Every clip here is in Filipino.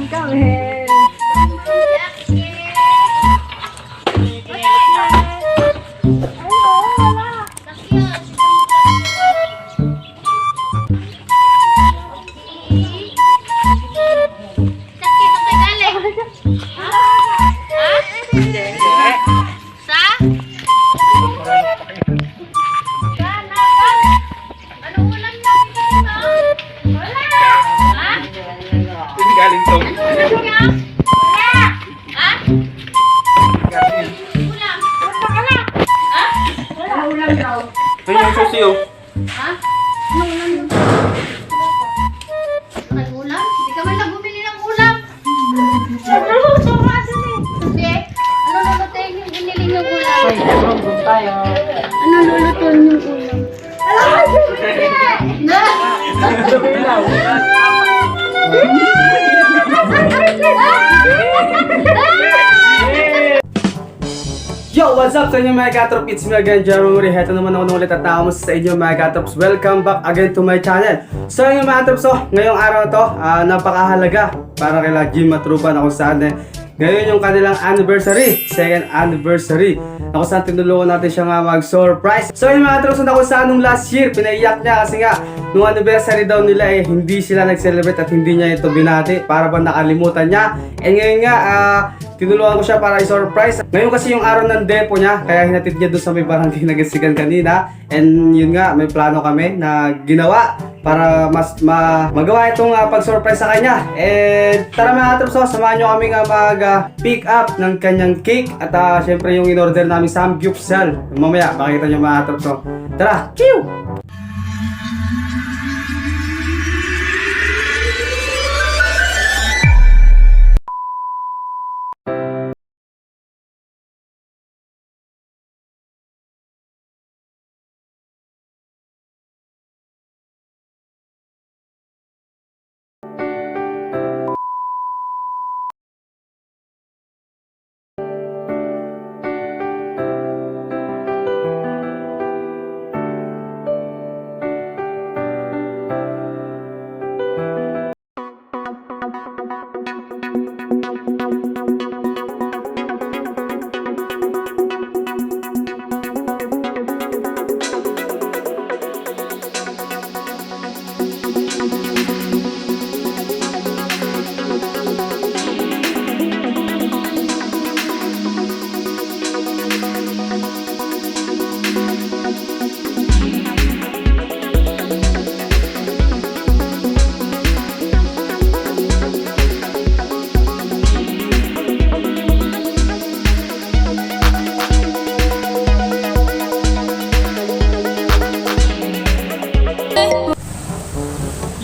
kami. Galing to. Ito yung susi oh. Ha? Anong ulam yun? Ay, ulam? Hindi ka man lang bumili ng ulam. Hindi. Ano lulutuin yung iniling yung ulam? Ano lulutuin yung ulam? Na! Yo! What's up sa inyo mga katrops? It's me again, Jerome Murray. Heto naman ako ulit at tao sa inyo mga katrops. Welcome back again to my channel. So yung mga katrops, ngayong araw na to, napakahalaga para kila Jim Matrupan ako saan ngayon yung kanilang anniversary, second anniversary. Ako saan tinulungan natin siya nga mag-surprise. So yung mga katrops, ako saan nung last year, pinaiyak niya kasi nga nung anniversary daw nila hindi sila nag-celebrate at hindi niya ito binati para ba nakalimutan niya. And ngayon nga, tinulungan ko siya para i-surprise. Ngayon kasi yung araw ng depo niya, kaya hinatid niya doon sa may barangay na Gasigan kanina. And yun nga, may plano kami na ginawa para mas magawa itong pag-surprise sa kanya. And tara mga katrops, samahan nyo kami nga mag-pick up ng kanyang cake. At syempre yung in-order namin samgyupsal. Mamaya, makikita nyo mga katrops. Tara! Chew!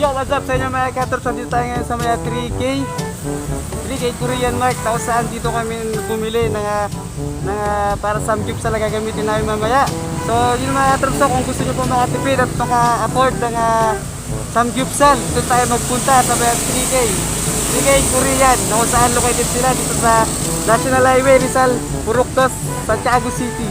Yo, what's up sa inyo mga katrops? Dito tayo ngayon sa mga 3K Korean Mark. Tapos saan dito kami bumili ng para samgyupsal na gagamitin namin mamaya. So yun mga katrops, kung gusto nyo po makatipid at maka-afford ng samgyupsal, dito tayo magpunta sa mga 3K Korean. Kung saan located sila dito sa National Highway Rizal, Puruktos, Santiago City.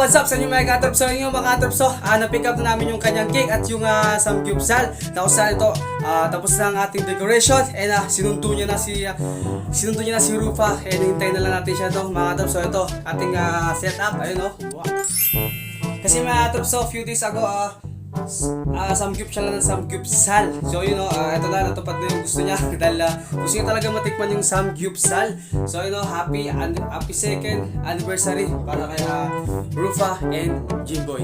what's up sa inyo mga katrops? So inyo mga katrops, na-pick up na namin yung kanyang cake at yung samgyupsal. Tapos ito, tapos na ang ating decoration and sinundo niya na si Rufa. And hintayin na lang natin siya to mga katrops. So ito, ating setup, ayun oh. Wow. Kasi mga katrops, few days ago, samgyupsal ng samgyupsal. So yun ito na, natupad na yung gusto niya dahil gusto niya talaga matikman yung samgyupsal. So yun happy second anniversary para kay Rufa and Jimboy.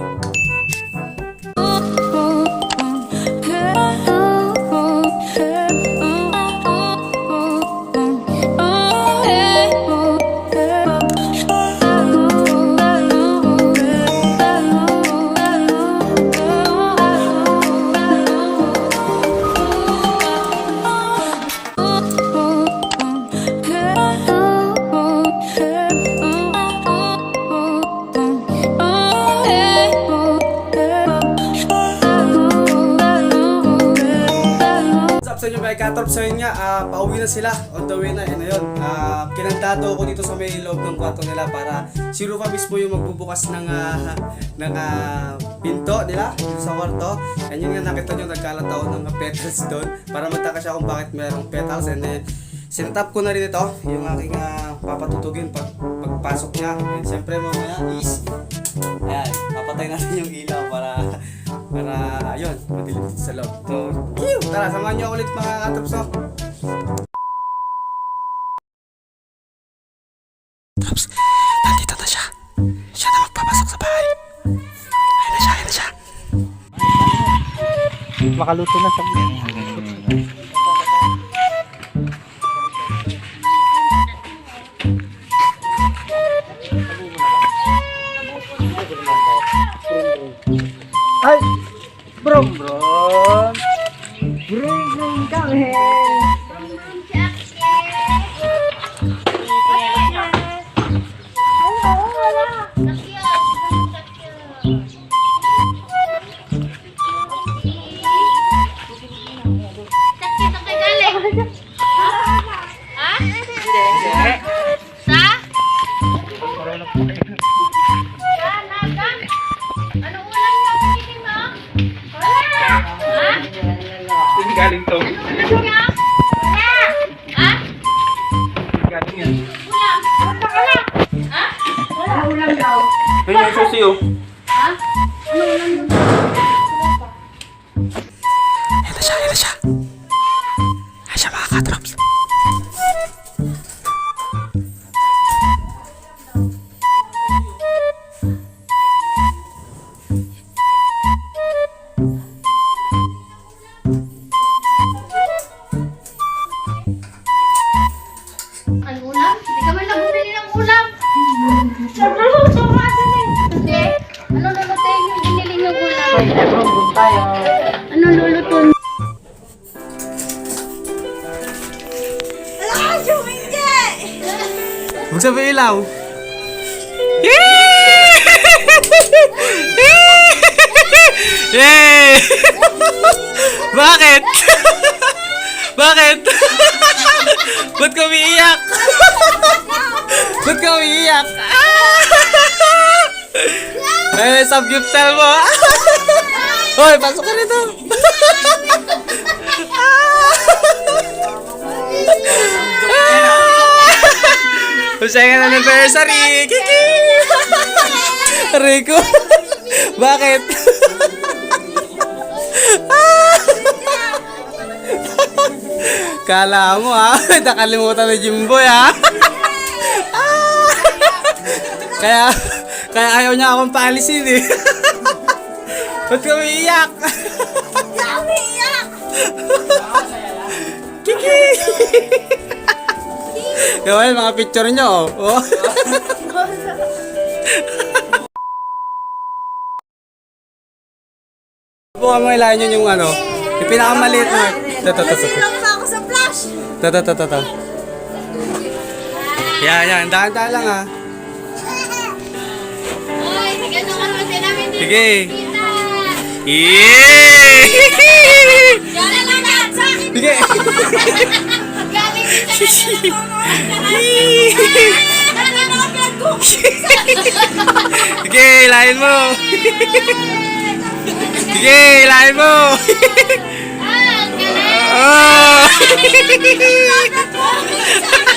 Sa inyo mga katrops, so yun nga, pauwi na sila, on the way na, and ayun, kinandado ako dito sa may loob ng kwarto nila para si Rufa mismo yung magbubukas ng pinto nila dito sa kwarto. And yun nga, nakita nyo, nagkalat ako ng petals doon para magtaka siya kung bakit mayroong petals. And then, sinetap ko na rin ito, yung aking papatutugin pagpasok niya. And siyempre mamaya is, ayan, papatay natin yung ilaw para ayun, madilim dito sa loob. So, tara, samahan niyo ulit mga katrops. Katrops, nandito na siya. Siya na magpapasok sa bahay. Ayun na siya. Makaluto na sa ay, brom kami. Galing to. Galing yan. Ulam daw. May may susiyo. Ha? Ano ulam daw? Ito siya. Ayan siya mga katrops. Ano ulam? Hindi ka man nabumili ng ulam. Hindi. Ano lulutuin yung binili ng ulam? Ay, brom tayo. Ano lulutuin? Huwag sabi ilaw. Yay! Bakit? Bakit? Ba't ka umiiyak? Ba't ka umiiyak? Eh, samgyupsal mo. Hoy, pasok ka rito. Second anniversary! Kiki! Rico! Bakit? Kala mo nakalimutan ni Jimboy Kaya ayaw niya akong paalisin eh. Ba't ka umiiyak? Kiki! Yung mga picture nyo Buka mo ilahin yun yung yung pinakamaliit mo. Ako sa flash! Yan, dahan-dahan lang Oy, sige naman kasi namin dito. Sige. Kita! Yay! Yan na lang sa akin! Sige. Galing din sa Sige, lain mo. Sige, lain mo. Ah, ang galing! Oh! Bakit mo?